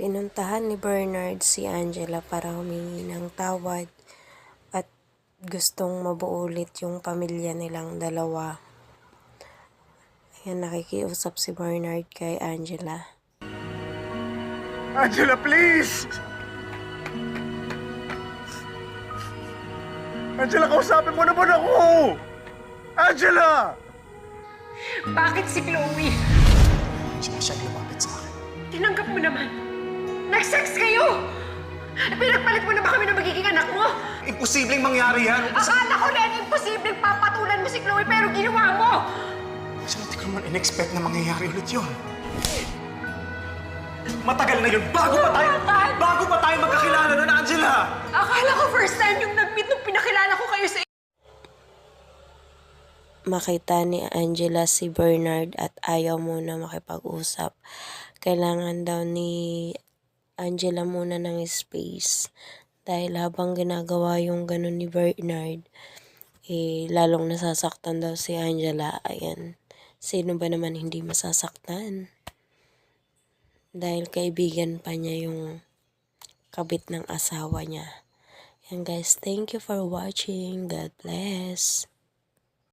Pinuntahan ni Bernard si Angela para humingi ng tawad at gustong mabuo ulit yung pamilya nilang dalawa. Ayan, nakikiusap si Bernard kay Angela. Angela, please! Angela, kausapin mo naman ako! Angela! Bakit si Chloe? Siya siyang lumapit sa akin. Tinanggap mo naman. Nag-sex kayo! Pinagpalit mo na ba kami ng magiging anak mo? Imposibleng mangyari yan! Akala ko na imposibleng papatulan mo si Chloe pero ginawa mo! Kasi hindi ko naman in-expect na mangyayari ulit yun. Matagal na yun! Bago pa tayo magkakilala nun, Angela! Akala ko first time yung nag-meet nung pinakilala ko kayo sa... Makita ni Angela si Bernard at ayaw muna makipag-usap. Kailangan daw ni Angela muna ng space. Dahil habang ginagawa yung ganun ni Bernard, lalong nasasaktan daw si Angela. Ayan, sino ba naman hindi masasaktan? Dahil kaibigan pa niya yung kabit ng asawa niya. Yan guys, thank you for watching. God bless.